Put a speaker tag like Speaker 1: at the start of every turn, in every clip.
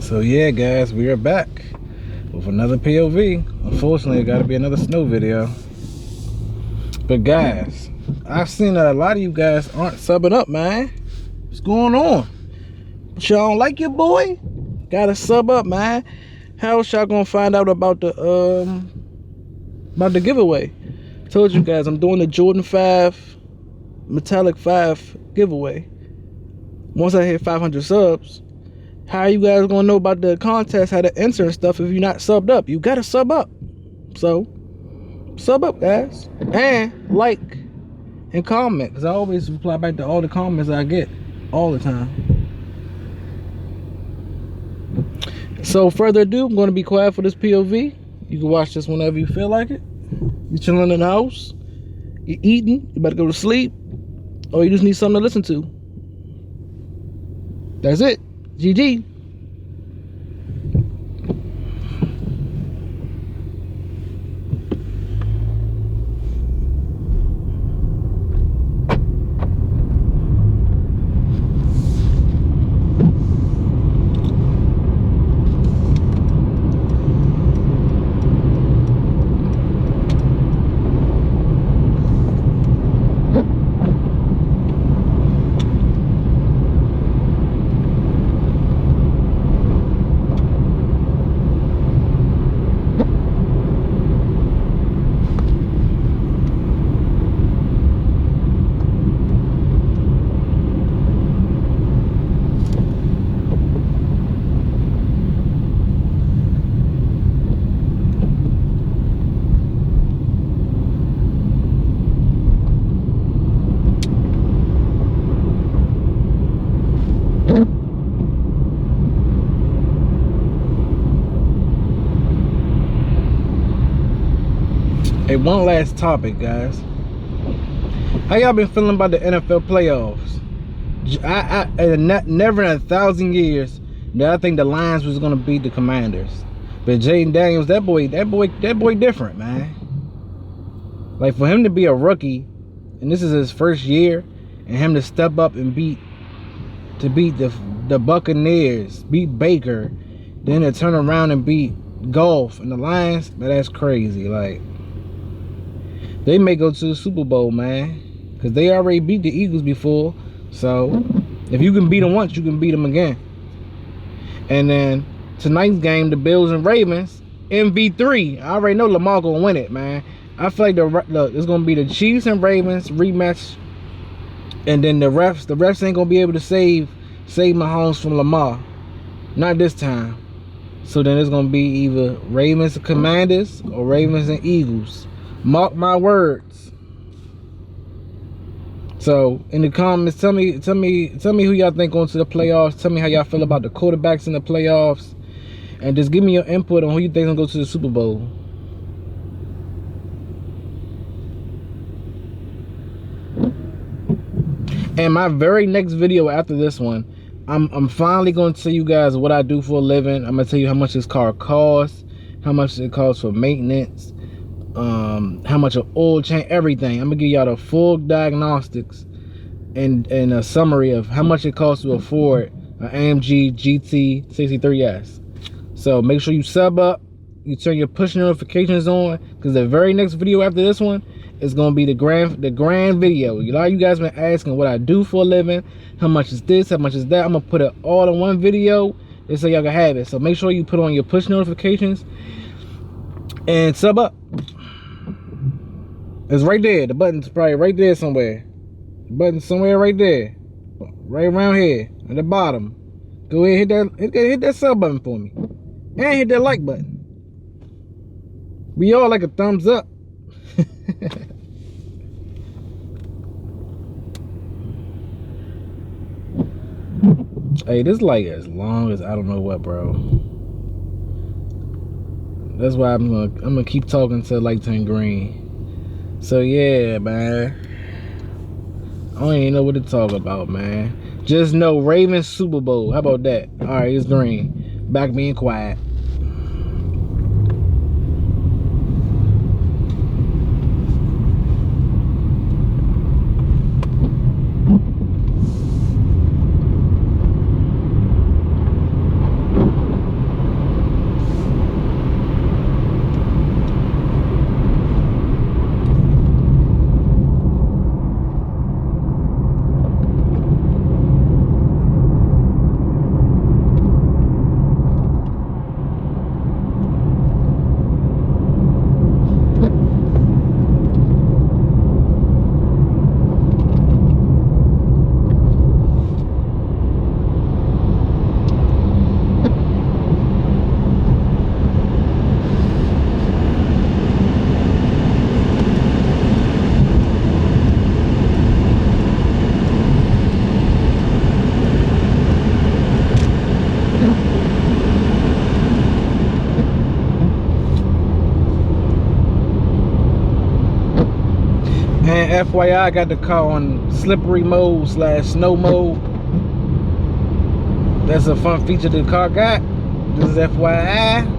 Speaker 1: So yeah, guys, we are back with another POV. Unfortunately, it got to be another snow video. But guys, I've seen that a lot of you guys aren't subbing up, man. What's going on? Y'all don't like your boy? Gotta sub up, man. How else y'all gonna find out about the giveaway? Told you guys I'm doing the Jordan 5 Metallic 5 giveaway. Once I hit 500 subs, how are you guys gonna know about the contest, how to enter and stuff if you're not subbed up? You gotta sub up. So sub up, guys, and like and comment, because I always reply back to all the comments I get all the time. So further ado, I'm going to be quiet for this POV. You can watch this whenever you feel like it. You chilling in the house, you eating, you about to go to sleep, or you just need something to listen to. That's it. GG. Hey, one last topic, guys. How y'all been feeling about the NFL playoffs? Never in 1,000 years that I think the Lions was gonna beat the Commanders. But Jaden Daniels, that boy different, man. Like, for him to be a rookie, and this is his first year, and him to step up and beat the Buccaneers, beat Baker, then to turn around and beat Golf and the Lions, man, that's crazy. Like, they may go to the Super Bowl, man, because they already beat the Eagles before. So if you can beat them once, you can beat them again. And then tonight's game, the Bills and Ravens, MV3. I already know Lamar gonna win it, man. I feel like it's gonna be the Chiefs and Ravens rematch, and then the refs ain't gonna be able to save Mahomes from Lamar, not this time. So then it's gonna be either Ravens and Commanders or Ravens and Eagles. Mark my words. So in the comments, tell me who y'all think going to the playoffs. Tell me how y'all feel about the quarterbacks in the playoffs, and just give me your input on who you think gonna go to the Super Bowl. And my very next video after this one, I'm finally going to tell you guys what I do for a living. I'm gonna tell you how much this car costs, how much it costs for maintenance, how much of oil change, everything. I'm gonna give y'all the full diagnostics and a summary of how much it costs to afford an AMG GT63s. So make sure you sub up, you turn your push notifications on, because the very next video after this one is gonna be the grand video. A lot of you guys been asking what I do for a living, how much is this, how much is that. I'm gonna put it all in one video just so y'all can have it. So make sure you put on your push notifications and sub up. It's right there. The button's probably right there somewhere. The button's somewhere right there. Right around here at the bottom. Go ahead, hit that sub button for me. And hit that like button. We all like a thumbs up. Hey, this light as long as I don't know what, bro. That's why I'm gonna keep talking till the light turn green. So yeah, man, I don't even know what to talk about, man. Just know Ravens Super Bowl. How about that? All right, it's green. Back being quiet. FYI, I got the car on slippery mode / snow mode. That's a fun feature the car got. This is FYI.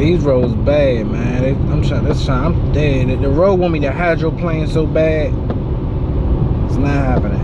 Speaker 1: These roads bad, man. I'm dead. The road want me to hydroplane so bad. It's not happening.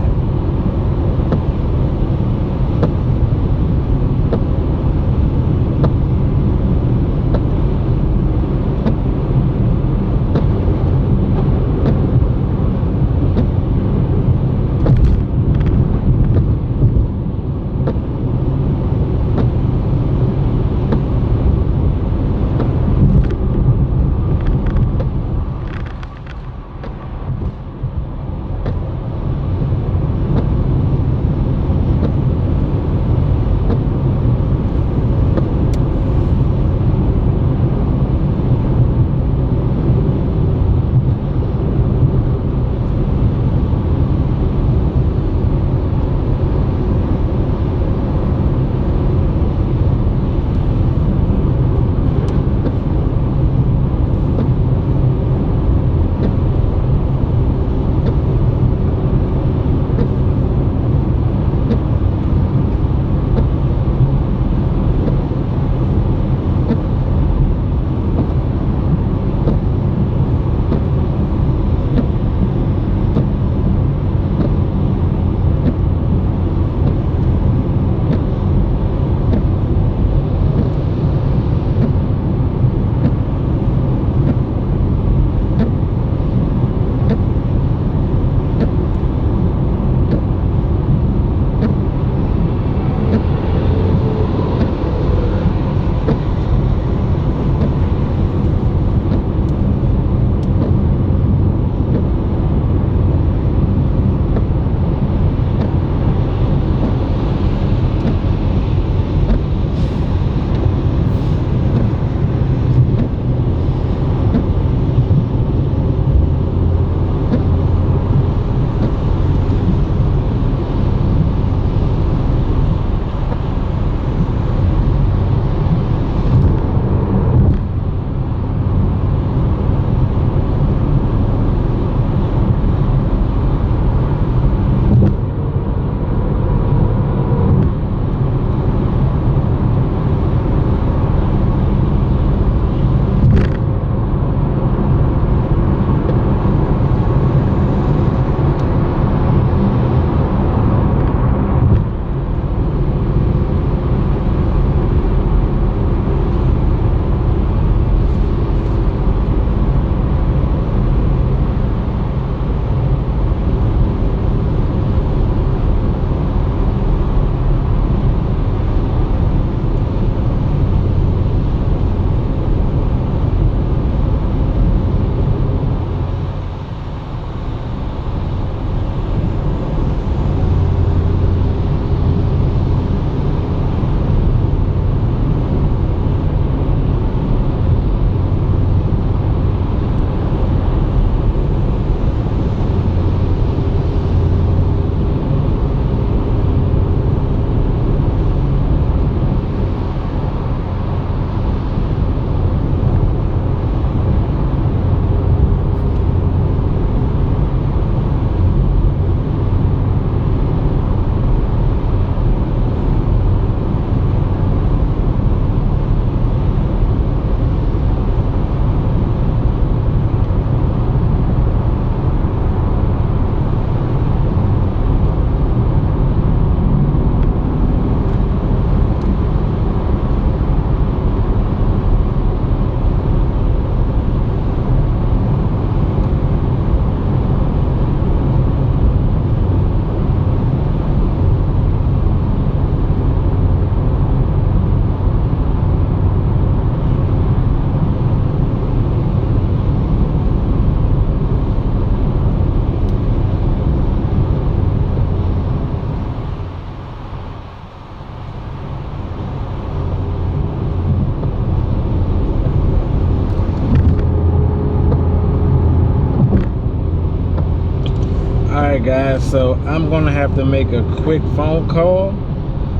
Speaker 1: Alright guys, so I'm gonna have to make a quick phone call.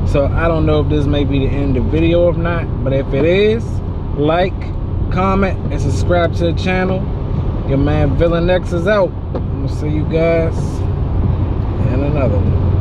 Speaker 1: So I don't know if this may be the end of the video or not, but if it is, like, comment, and subscribe to the channel. Your man Villain X is out. I'm gonna see you guys in another one.